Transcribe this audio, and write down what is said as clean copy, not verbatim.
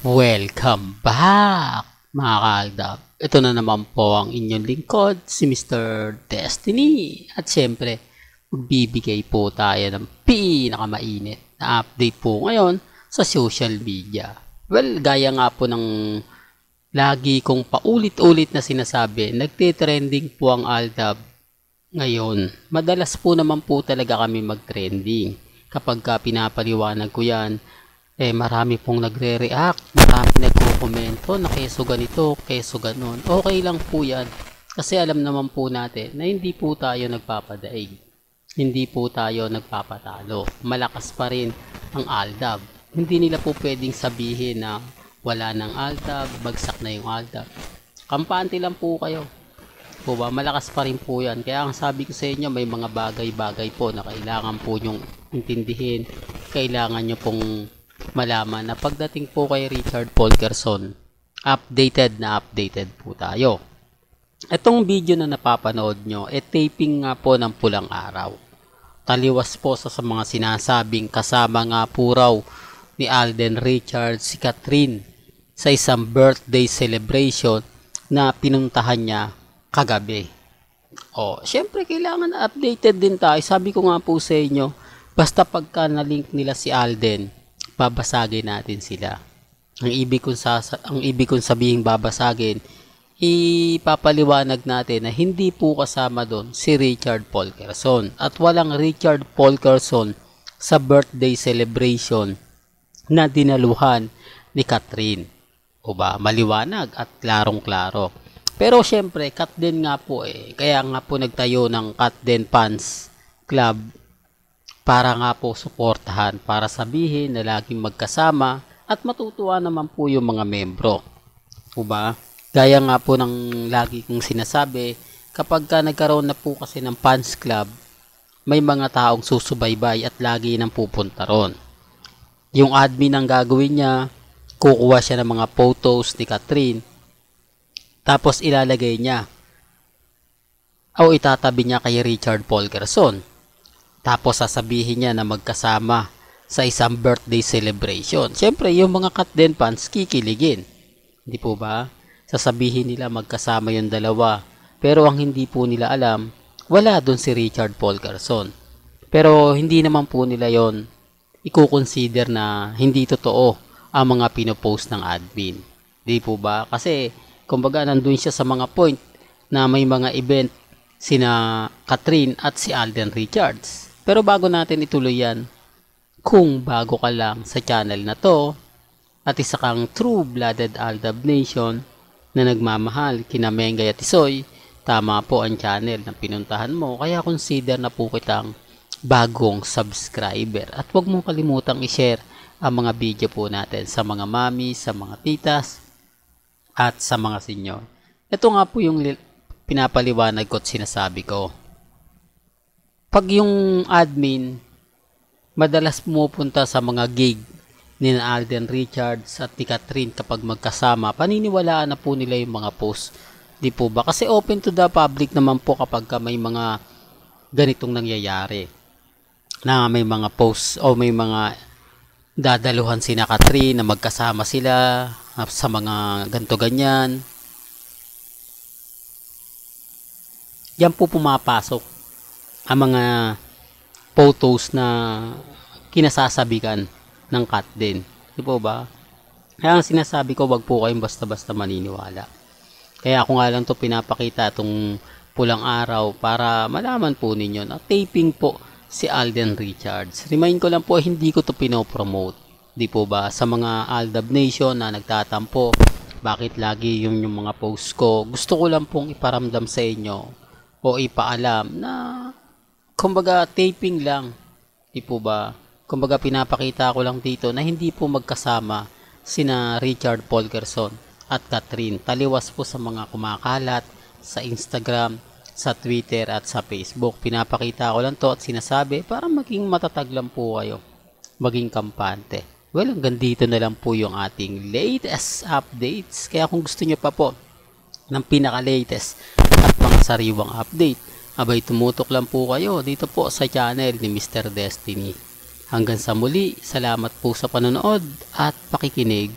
Welcome back, mga kaaldab. Ito na naman po ang inyong lingkod, si Mr. Destiny. At syempre, magbibigay po tayo ng pinakamainit na update po ngayon sa social media. Well, gaya nga po ng lagi kong paulit-ulit na sinasabi, nagtitrending po ang Aldab ngayon. Madalas po naman po talaga kami mag-trending. Kapag pinapaliwanag ko yan, marami pong nagre-react, marami nagko-komento na keso ganito, keso ganon. Okay lang po yan. Kasi alam naman po natin na hindi po tayo nagpapadaig. Hindi po tayo nagpapatalo. Malakas pa rin ang Aldab. Hindi nila po pwedeng sabihin na wala ng Aldab, bagsak na yung Aldab. Kampante lang po kayo. Po ba? Malakas pa rin po yan. Kaya ang sabi ko sa inyo, may mga bagay-bagay po na kailangan po nyong intindihin. Kailangan nyo pong malaman na pagdating po kay Richard Polkerson, updated po tayo. Itong video na napapanood nyo, taping nga po ng Pulang Araw. Taliwas po sa mga sinasabing kasama nga po raw ni Alden Richards si Catherine sa isang birthday celebration na pinuntahan niya kagabi. Syempre kailangan updated din tayo. Sabi ko nga po sa inyo, basta pagka na-link nila si Alden, babasagin natin sila. Ang ibig kong sabihin babasagin, ipapaliwanag natin na hindi po kasama doon si Richard Polkerson at walang Richard Polkerson sa birthday celebration na dinaluhan ni Catherine. O ba, maliwanag at klarong-klaro. Pero syempre, cut din nga po kaya nga po nagtayo ng Cut Den Fans Club para nga po suportahan, para sabihin na laging magkasama at matutuwa naman po yung mga membro. O ba? Gaya nga po ng lagi kong sinasabi, kapag nagkaroon na po kasi ng fans club, may mga taong susubaybay at lagi nang pupunta ron. Yung admin ang gagawin niya, kukuha siya ng mga photos ni Catherine, tapos ilalagay niya o itatabi niya kay Richard Polkerson. Tapos sasabihin niya na magkasama sa isang birthday celebration. Siyempre, yung mga Cut Den fans kikiligin. Hindi po ba? Sasabihin nila magkasama yung dalawa. Pero ang hindi po nila alam, wala doon si Richard Polkerson. Pero hindi naman po nila yon i-consider na hindi totoo ang mga pinopost ng admin. Hindi po ba? Kasi, kumbaga, nandun siya sa mga point na may mga event sina Catherine at si Alden Richards. Pero bago natin ituloy yan, kung bago ka lang sa channel na to at isa kang true-blooded Aldab Nation na nagmamahal kina Mengay at Isoy, tama po ang channel na pinuntahan mo, kaya consider na po kitang bagong subscriber. At huwag mong kalimutang i-share ang mga video po natin sa mga mami, sa mga titas, at sa mga senyor. Ito nga po yung pinapaliwanag ko at sinasabi ko. Pag yung admin madalas pumupunta sa mga gig ni Alden Richards at ni Catherine kapag magkasama, paniniwalaan na po nila yung mga post. Di po ba? Kasi open to the public naman po kapag may mga ganitong nangyayari. Na may mga posts o may mga dadaluhan sina Catherine na magkasama sila sa mga ganto ganyan. Yan po pumapasok ang mga photos na kinasasabikan ng Cut Den. Di po ba? Kaya ang sinasabi ko, wag po kayong basta-basta maniniwala. Kaya ako nga lang to pinapakita itong Pulang Araw para malaman po ninyo na taping po si Alden Richards. Remind ko lang po, hindi ko to pinopromote. Di po ba? Sa mga Aldab Nation na nagtatampo, bakit lagi yung mga post ko, gusto ko lang pong iparamdam sa inyo o ipaalam na kumbaga taping lang. Di po ba? Kumbaga pinapakita ko lang dito na hindi po magkasama sina Richard Polkerson at Catherine. Taliwas po sa mga kumakalat sa Instagram, sa Twitter at sa Facebook. Pinapakita ko lang to at sinasabi para maging matatag lang po kayo. Maging kampante. Well, hanggang dito na lang po yung ating latest updates. Kaya kung gusto nyo pa po ng pinaka-latest at mga sariwang update, abay tumutok lang po kayo dito po sa channel ni Mr. Destiny. Hanggang sa muli, salamat po sa panonood at pakikinig.